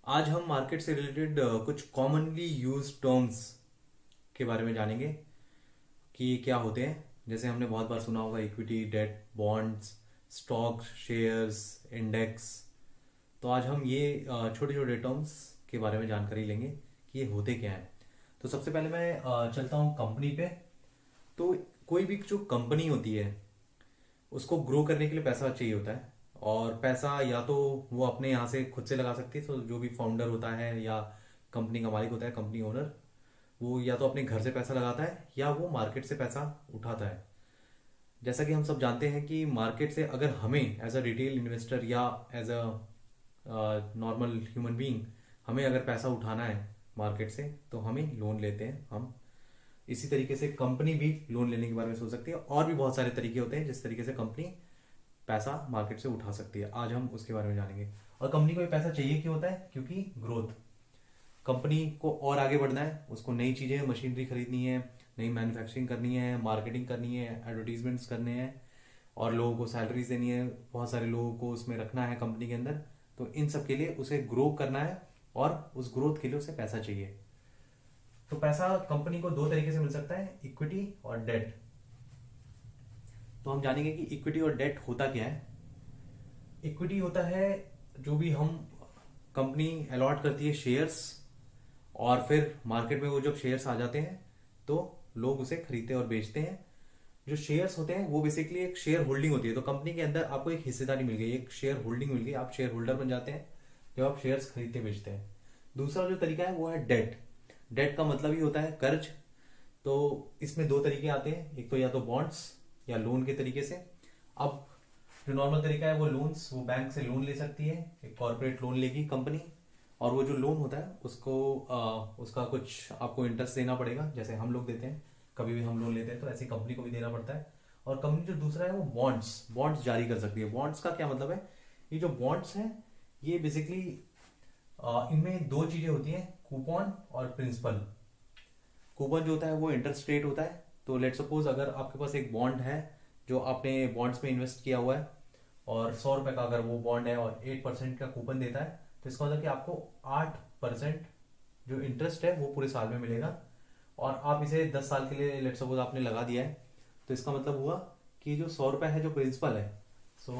आज हम मार्केट से रिलेटेड कुछ कॉमनली यूज टर्म्स के बारे में जानेंगे कि क्या होते हैं। जैसे हमने बहुत बार सुना होगा equity, debt, bonds, stocks, shares, index. तो आज हम ये छोटे छोटे टर्म्स के बारे में जानकारी लेंगे कि ये होते क्या हैं। तो सबसे पहले मैं चलता हूँ कंपनी पे। तो कोई भी जो कंपनी होती है उसको ग्रो करने के लिए पैसा चाहिए होता है। और पैसा या तो वो अपने यहाँ से खुद से लगा सकती है, तो जो भी फाउंडर होता है या कंपनी का मालिक होता है, कंपनी ओनर, वो या तो अपने घर से पैसा लगाता है या वो मार्केट से पैसा उठाता है। जैसा कि हम सब जानते हैं कि मार्केट से अगर हमें एज अ रिटेल इन्वेस्टर या as a normal human being हमें अगर पैसा उठाना है मार्केट से, तो हमें लोन लेते हैं हम। इसी तरीके से कंपनी भी लोन लेने के बारे में सोच सकती है, और भी बहुत सारे तरीके होते हैं जिस तरीके से कंपनी पैसा मार्केट से उठा सकती है। आज हम उसके बारे में जानेंगे। और कंपनी को ये पैसा चाहिए क्यों होता है? क्योंकि ग्रोथ, कंपनी को और आगे बढ़ना है, उसको नई चीजें, मशीनरी खरीदनी है, नई मैन्युफैक्चरिंग करनी है, मार्केटिंग करनी है, एडवर्टीजमेंट्स करने हैं, और लोगों को सैलरीज देनी है, बहुत सारे लोगों को उसमें रखना है कंपनी के अंदर। तो इन सब के लिए उसे ग्रो करना है और उस ग्रोथ के लिए उसे पैसा चाहिए। तो पैसा कंपनी को दो तरीके से मिल सकता है, इक्विटी और डेट। तो हम जानेंगे कि इक्विटी और डेट होता क्या है। इक्विटी होता है जो भी हम कंपनी अलॉट करती है शेयर्स, और फिर मार्केट में वो जब शेयर्स आ जाते हैं तो लोग उसे खरीदते और बेचते हैं। जो शेयर्स होते हैं वो बेसिकली एक शेयर होल्डिंग होती है। तो कंपनी के अंदर आपको एक हिस्सेदारी मिल गई, एक शेयर होल्डिंग मिल गई, आप शेयर होल्डर बन जाते हैं जब आप शेयर्स खरीदते बेचते हैं। दूसरा जो तरीका है वो है डेट। डेट का मतलब ही होता है कर्ज। तो इसमें दो तरीके आते हैं, एक तो या तो बॉन्ड्स या लोन के तरीके से। अब जो नॉर्मल तरीका है वो लोन्स, वो बैंक से लोन ले सकती है, एक कॉर्पोरेट लोन लेगी कंपनी, और वो जो लोन होता है उसको उसका कुछ आपको इंटरेस्ट देना पड़ेगा, जैसे हम लोग देते हैं कभी भी हम लोन लेते हैं, तो ऐसे कंपनी को भी देना पड़ता है। और कंपनी जो दूसरा है वो बॉन्ड्स बॉन्ड्स जारी कर सकती है। बॉन्ड्स का क्या मतलब है? ये जो बॉन्ड्स हैं ये बेसिकली इनमें दो चीजें होती हैं, कूपन और प्रिंसिपल। कूपन जो होता है वो इंटरेस्ट रेट होता है। तो लेट सपोज अगर आपके पास एक बॉन्ड है जो आपने बॉन्ड्स में इन्वेस्ट किया हुआ है, और 100 रुपए का अगर वो बॉन्ड है और 8% का कूपन देता है, तो इसका मतलब कि आपको 8% जो इंटरेस्ट है वो पूरे साल में मिलेगा। और आप इसे 10 साल के लिए लेट सपोज आपने लगा दिया है, तो इसका मतलब हुआ कि जो 100 रुपए है जो प्रिंसिपल है, सो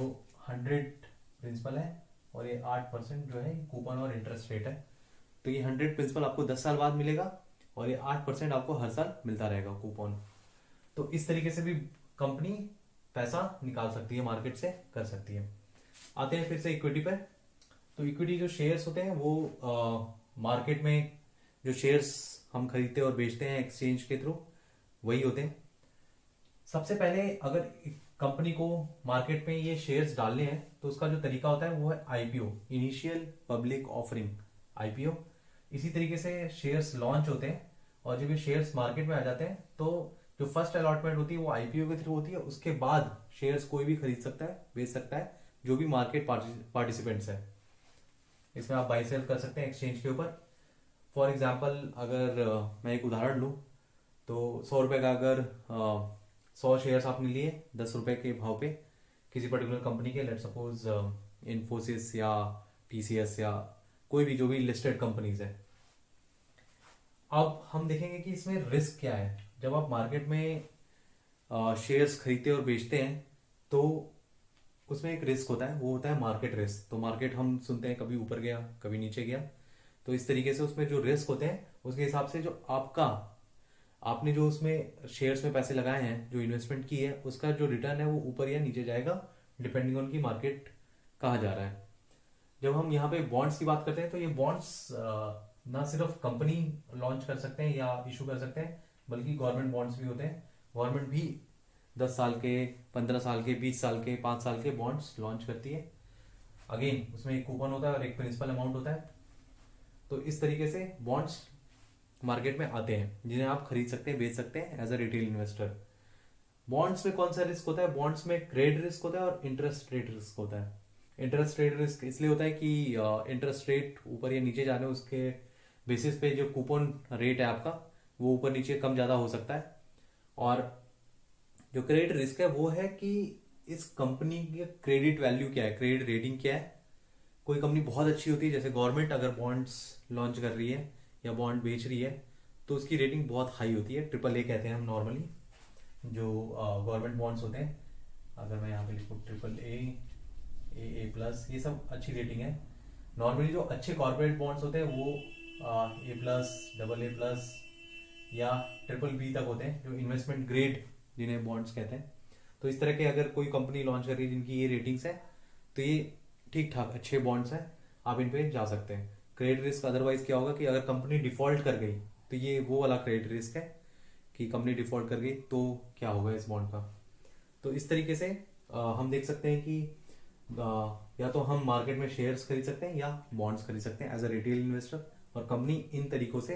100 प्रिंसिपल है, और ये 8% जो है कूपन और इंटरेस्ट रेट है। तो ये 100 प्रिंसिपल आपको 10 साल बाद मिलेगा, और ये 8% आपको हर साल मिलता रहेगा कूपन। तो इस तरीके से भी कंपनी पैसा निकाल सकती है, मार्केट से कर सकती है। आते हैं फिर से इक्विटी पर। तो इक्विटी जो शेयर्स होते हैं वो मार्केट में जो शेयर्स हम खरीदते और बेचते हैं एक्सचेंज के थ्रू, वही होते हैं। सबसे पहले अगर कंपनी को मार्केट में ये शेयर्स डालने हैं तो उसका जो तरीका होता है वो है IPO, initial public offering, IPO. इसी तरीके से शेयर्स लॉन्च होते हैं, और जब ये शेयर्स मार्केट में आ जाते हैं तो जो फर्स्ट अलॉटमेंट होती है वो आईपीओ के थ्रू होती है। उसके बाद शेयर्स कोई भी खरीद सकता है, बेच सकता है, जो भी मार्केट पार्टिसिपेंट्स है। इसमें आप बाई सेल कर सकते हैं एक्सचेंज के ऊपर। फॉर एग्जाम्पल अगर मैं एक उदाहरण लूँ, तो 100 रुपए का अगर 100 शेयर्स आपने लिए 10 रुपए के भाव पे किसी पर्टिकुलर कंपनी के, लेट सपोज इन्फोसिस या टीसीएस या कोई भी जो भी लिस्टेड कंपनीज है। अब हम देखेंगे कि इसमें रिस्क क्या है। जब आप मार्केट में शेयर्स खरीदते और बेचते हैं तो उसमें एक रिस्क होता है, वो होता है मार्केट रिस्क। तो मार्केट हम सुनते हैं कभी ऊपर गया कभी नीचे गया, तो इस तरीके से उसमें जो रिस्क होते हैं उसके हिसाब से जो आपने जो उसमें शेयर्स में पैसे लगाए हैं, जो इन्वेस्टमेंट की है, उसका जो रिटर्न है वो ऊपर या नीचे जाएगा, डिपेंडिंग ऑन की मार्केट कहाँ जा रहा है। जब हम यहाँ पे बॉन्ड्स की बात करते हैं तो ये बॉन्ड्स ना सिर्फ कंपनी लॉन्च कर सकते हैं या इशू कर सकते हैं, बल्कि गवर्नमेंट बॉन्ड्स भी होते हैं। गवर्नमेंट भी 10 साल के, 15 साल के, 20 साल के, 5 साल के बॉन्ड्स लॉन्च करती है। अगेन उसमें एक कूपन होता है और एक प्रिंसिपल अमाउंट होता है। तो इस तरीके से बॉन्ड्स मार्केट में आते हैं जिन्हें आप खरीद सकते हैं, बेच सकते हैं as a retail investor. Bonds में कौन सा रिस्क होता है? बॉन्ड्स में क्रेडिट रिस्क होता है और इंटरेस्ट रेट रिस्क होता है। इंटरेस्ट रेट रिस्क इसलिए होता है कि इंटरेस्ट रेट ऊपर या नीचे जाने उसके बेसिस पे जो कूपन रेट है आपका वो ऊपर नीचे कम ज्यादा हो सकता है। और जो क्रेडिट रिस्क है वो है कि इस कंपनी की क्रेडिट वैल्यू क्या है, क्रेडिट रेटिंग क्या है, कोई कंपनी बहुत अच्छी होती है, जैसे गवर्नमेंट अगर बॉन्ड्स लॉन्च कर रही है या बॉन्ड बेच रही है तो उसकी रेटिंग बहुत हाई होती है, ट्रिपल ए कहते हैं हम नॉर्मली जो गवर्नमेंट बॉन्ड्स होते हैं। अगर मैं यहाँ पे लिखूँ ट्रिपल ए, ए प्लस, ये सब अच्छी रेटिंग है। नॉर्मली जो अच्छे कॉर्पोरेट बॉन्ड्स होते हैं वो ए प्लस, डबल ए प्लस या ट्रिपल बी तक होते हैं, जो इन्वेस्टमेंट ग्रेड जिन्हें बॉन्ड्स कहते हैं। तो इस तरह के अगर कोई कंपनी लॉन्च कर रही है जिनकी ये रेटिंग्स है तो ये ठीक ठाक अच्छे बॉन्ड्स हैं, आप इन पे जा सकते हैं। क्रेडिट रिस्क अदरवाइज क्या होगा कि अगर कंपनी डिफॉल्ट कर गई तो ये वो वाला क्रेडिट रिस्क है कि कंपनी डिफॉल्ट कर गई तो क्या होगा इस बॉन्ड का। तो इस तरीके से हम देख सकते हैं कि या तो हम मार्केट में शेयर्स खरीद सकते हैं या बॉन्ड्स खरीद सकते हैं एज अ रिटेल इन्वेस्टर, और कंपनी इन तरीकों से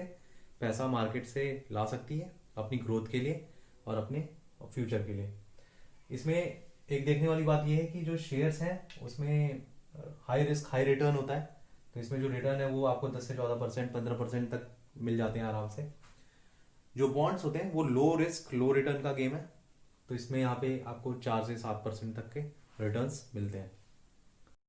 पैसा मार्केट से ला सकती है अपनी ग्रोथ के लिए और अपने फ्यूचर के लिए। इसमें एक देखने वाली बात यह है कि जो शेयर्स हैं उसमें हाई रिस्क हाई रिटर्न होता है, तो इसमें जो रिटर्न है वो आपको 10 से 14%, 15% तक मिल जाते हैं आराम से। जो बॉन्ड्स होते हैं वो लो रिस्क लो रिटर्न का गेम है, तो इसमें यहाँ पे आपको 4 से 7% तक के रिटर्न्स मिलते हैं।